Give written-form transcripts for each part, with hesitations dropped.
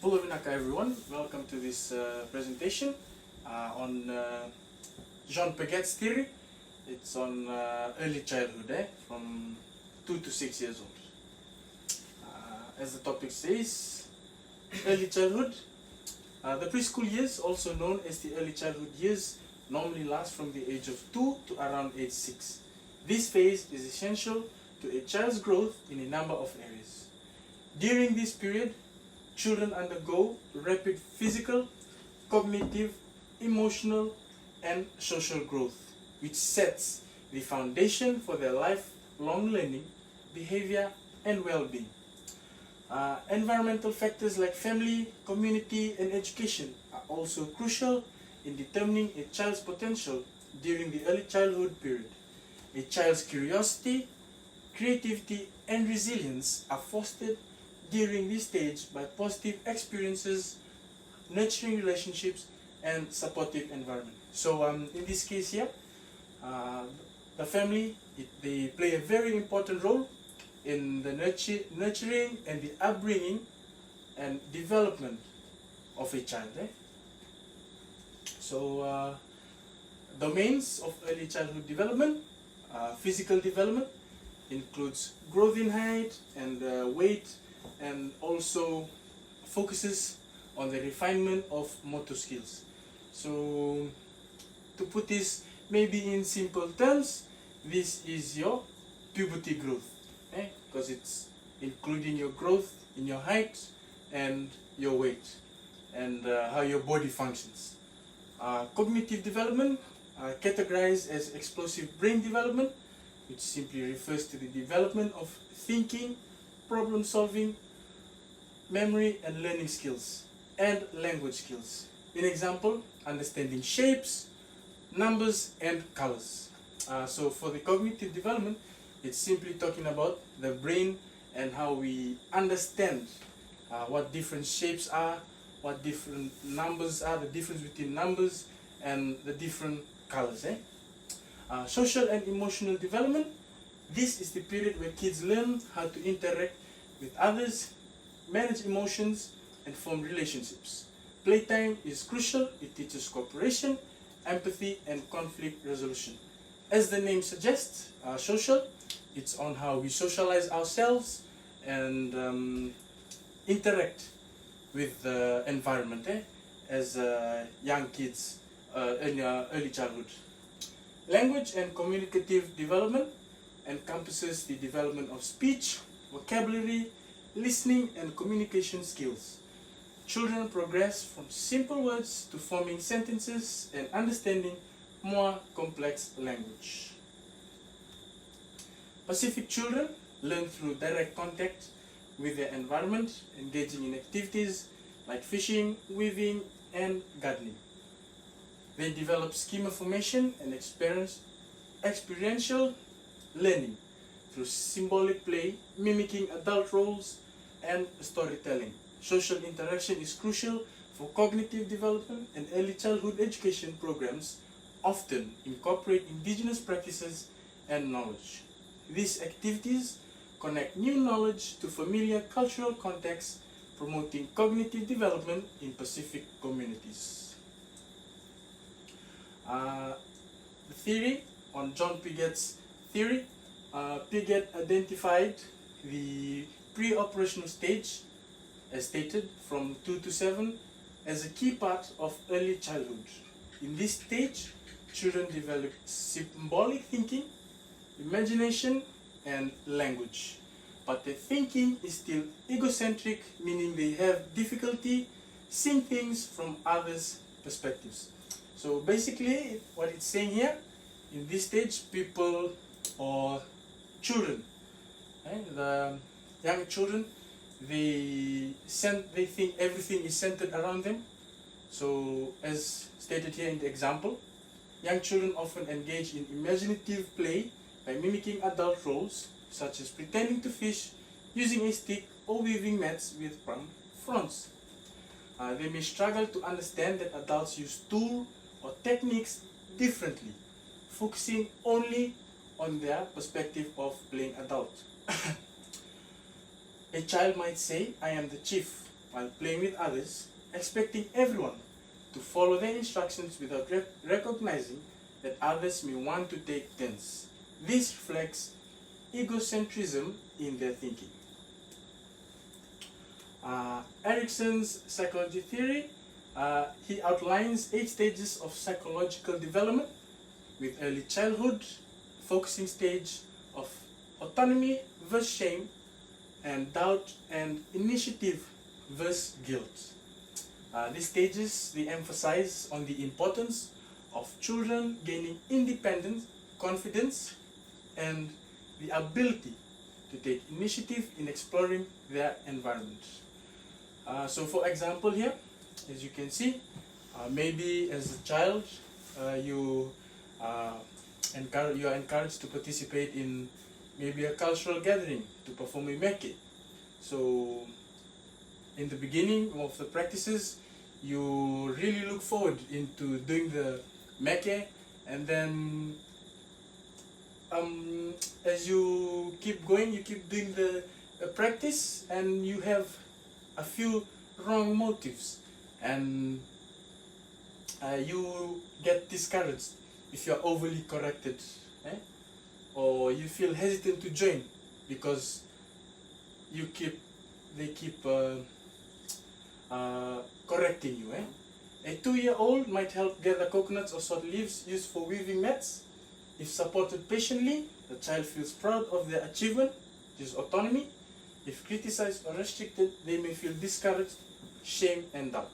Hello Vinaka everyone, welcome to this presentation on Jean Piaget's theory. It's on early childhood, from 2 to 6 years old. As the topic says, early childhood. The preschool years, also known as the early childhood years, normally last from the age of 2 to around age 6. This phase is essential to a child's growth in a number of areas. During this period, children undergo rapid physical, cognitive, emotional, and social growth, which sets the foundation for their lifelong learning, behavior, and well-being. Environmental factors like family, community, and education are also crucial in determining a child's potential during the early childhood period. A child's curiosity, creativity, and resilience are fostered during this stage by positive experiences, nurturing relationships, and supportive environment. So in this case here, the family, they play a very important role in the nurturing and the upbringing and development of a child. So domains of early childhood development, physical development includes growth in height and weight, and also focuses on the refinement of motor skills. So to put this maybe in simple terms, this is your puberty growth, because it's including your growth in your height and your weight and how your body functions. Cognitive development, categorized as explosive brain development, which simply refers to the development of thinking, problem solving, memory and learning skills, and language skills. In example, understanding shapes, numbers, and colors. So for the cognitive development, it's simply talking about the brain and how we understand what different shapes are, what different numbers are, the difference between numbers, and the different colors. Social and emotional development. This is the period where kids learn how to interact with others, manage emotions, and form relationships. Playtime is crucial. It teaches cooperation, empathy, and conflict resolution. As the name suggests, social, it's on how we socialize ourselves and interact with the environment as young kids in early childhood. Language and communicative development encompasses the development of speech, vocabulary, listening, and communication skills. Children progress from simple words to forming sentences and understanding more complex language. Pacific children learn through direct contact with their environment, engaging in activities like fishing, weaving, and gardening. They develop schema formation and experiential learning through symbolic play, mimicking adult roles, and storytelling. Social interaction is crucial for cognitive development, and early childhood education programs often incorporate indigenous practices and knowledge. These activities connect new knowledge to familiar cultural contexts, promoting cognitive development in Pacific communities. The theory on Jean Piaget's theory. Piaget identified the pre-operational stage, as stated, from 2 to 7, as a key part of early childhood. In this stage, children develop symbolic thinking, imagination, and language. But their thinking is still egocentric, meaning they have difficulty seeing things from others' perspectives. So basically, what it's saying here, in this stage, people or children, the young children, they think everything is centered around them. So as stated here in the example, young children often engage in imaginative play by mimicking adult roles, such as pretending to fish, using a stick, or weaving mats with palm fronds. They may struggle to understand that adults use tools or techniques differently, focusing only on their perspective of playing adult. A child might say, "I am the chief," while playing with others, expecting everyone to follow their instructions without recognizing that others may want to take turns. This reflects egocentrism in their thinking. Erickson's psychology theory, he outlines 8 stages of psychological development, with early childhood, focusing stage of autonomy versus shame, and doubt and initiative versus guilt. These stages, they emphasize on the importance of children gaining independence, confidence, and the ability to take initiative in exploring their environment. So for example here, as you can see, maybe as a child you are encouraged to participate in maybe a cultural gathering to perform a meke. So in the beginning of the practices, you really look forward into doing the meke, and then as you keep going, you keep doing the practice, and you have a few wrong motives, and you get discouraged if you are overly corrected, or you feel hesitant to join because they keep correcting you. A 2-year-old might help gather coconuts or sort leaves used for weaving mats. If supported patiently, the child feels proud of their achievement, which is autonomy. If criticized or restricted, they may feel discouraged, shame, and doubt.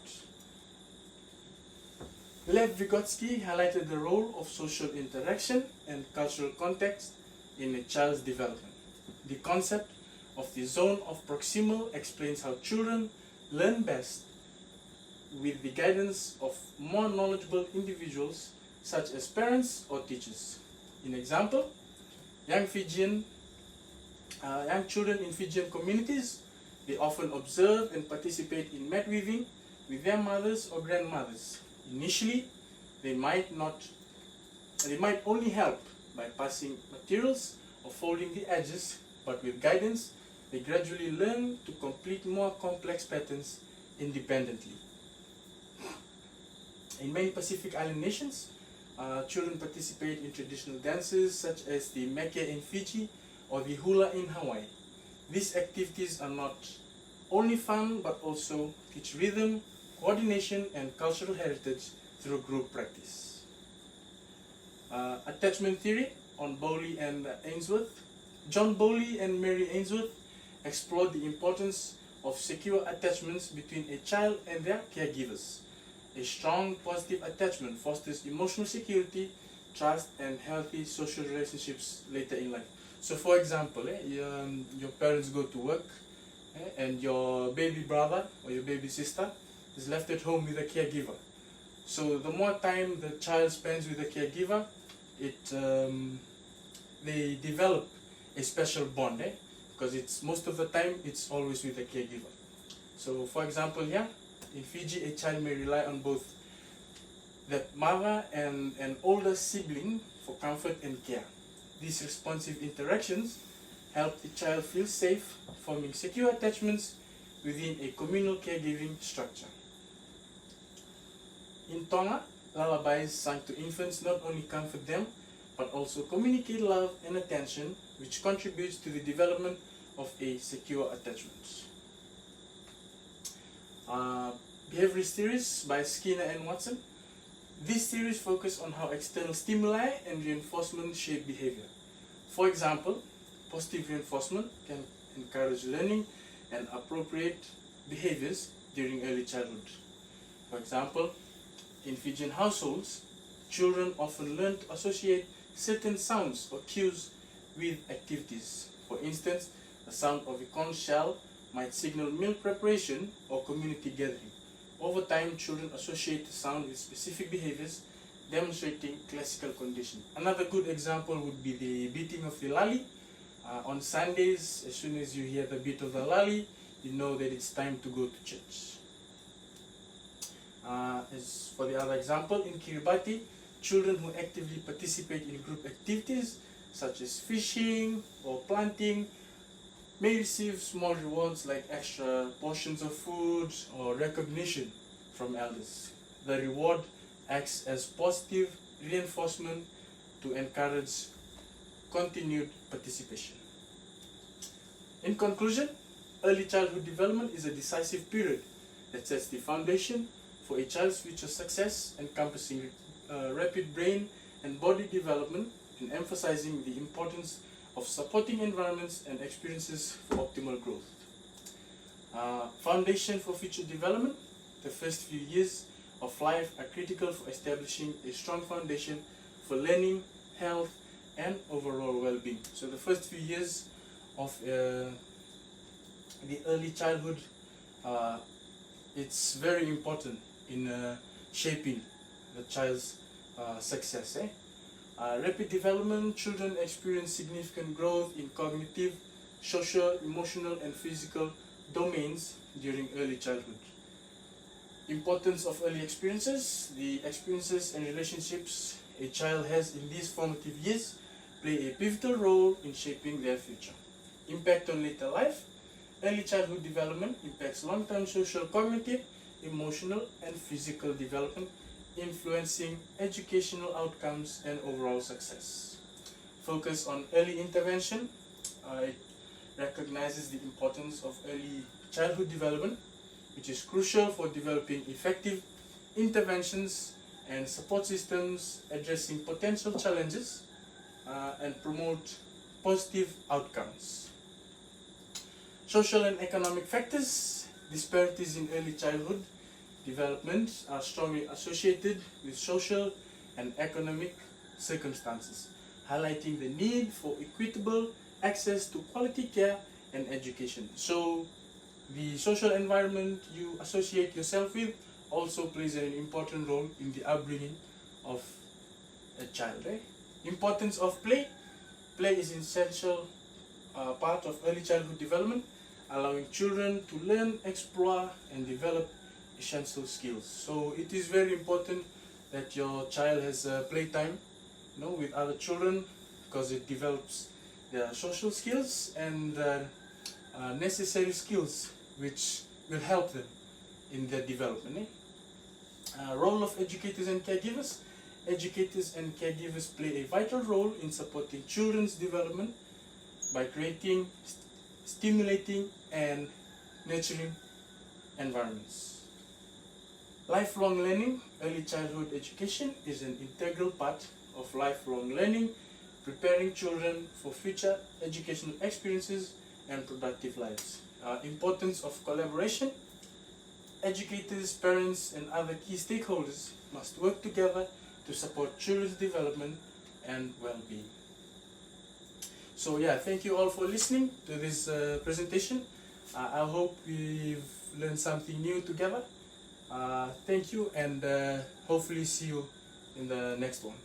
Lev Vygotsky highlighted the role of social interaction and cultural context in a child's development. The concept of the zone of proximal explains how children learn best with the guidance of more knowledgeable individuals such as parents or teachers. In example, young children in Fijian communities, they often observe and participate in mat weaving with their mothers or grandmothers. Initially, they might only help by passing materials or folding the edges, but with guidance, they gradually learn to complete more complex patterns independently. In many Pacific Island nations, children participate in traditional dances such as the meke in Fiji or the hula in Hawaii. These activities are not only fun but also teach rhythm, coordination, and cultural heritage through group practice. Attachment theory on Bowley and Ainsworth. John Bowley and Mary Ainsworth explored the importance of secure attachments between a child and their caregivers. A strong, positive attachment fosters emotional security, trust, and healthy social relationships later in life. So for example, your parents go to work, and your baby brother or your baby sister is left at home with a caregiver. So the more time the child spends with the caregiver, they develop a special bond, because it's most of the time it's always with the caregiver. So for example here, in Fiji, a child may rely on both the mother and an older sibling for comfort and care. These responsive interactions help the child feel safe, forming secure attachments within a communal caregiving structure. In Tonga, lullabies sung to infants not only comfort them, but also communicate love and attention, which contributes to the development of a secure attachment. Behaviorist theories by Skinner and Watson. These theories focus on how external stimuli and reinforcement shape behavior. For example, positive reinforcement can encourage learning and appropriate behaviors during early childhood. For example, in Fijian households, children often learn to associate certain sounds or cues with activities. For instance, the sound of a conch shell might signal meal preparation or community gathering. Over time, children associate the sound with specific behaviors, demonstrating classical conditioning. Another good example would be the beating of the lali. On Sundays, as soon as you hear the beat of the lali, you know that it's time to go to church. As for the other example, in Kiribati, children who actively participate in group activities such as fishing or planting may receive small rewards like extra portions of food or recognition from elders. The reward acts as positive reinforcement to encourage continued participation. In conclusion, early childhood development is a decisive period that sets the foundation for a child's future success, encompassing rapid brain and body development and emphasizing the importance of supporting environments and experiences for optimal growth. Foundation for future development. The first few years of life are critical for establishing a strong foundation for learning, health, and overall well-being. So the first few years of the early childhood, it's very important in shaping the child's success. Rapid development, children experience significant growth in cognitive, social, emotional, and physical domains during early childhood. Importance of early experiences. The experiences and relationships a child has in these formative years play a pivotal role in shaping their future. Impact on later life. Early childhood development impacts long-term social, cognitive, emotional, and physical development, influencing educational outcomes and overall success. Focus on early intervention. It recognizes the importance of early childhood development, which is crucial for developing effective interventions and support systems addressing potential challenges and promote positive outcomes. Social and economic factors. Disparities in early childhood development are strongly associated with social and economic circumstances, highlighting the need for equitable access to quality care and education. So the social environment you associate yourself with also plays an important role in the upbringing of a child. Importance of play. Play is an essential part of early childhood development, allowing children to learn, explore, and develop essential skills. So it is very important that your child has playtime, with other children, because it develops their social skills and necessary skills which will help them in their development. Role of educators and caregivers. Educators and caregivers play a vital role in supporting children's development by creating, stimulating, and nurturing environments. Lifelong learning. Early childhood education is an integral part of lifelong learning, preparing children for future educational experiences and productive lives. Importance of collaboration. Educators, parents, and other key stakeholders must work together to support children's development and well-being. So thank you all for listening to this presentation. I hope we've learned something new together. Thank you, and hopefully see you in the next one.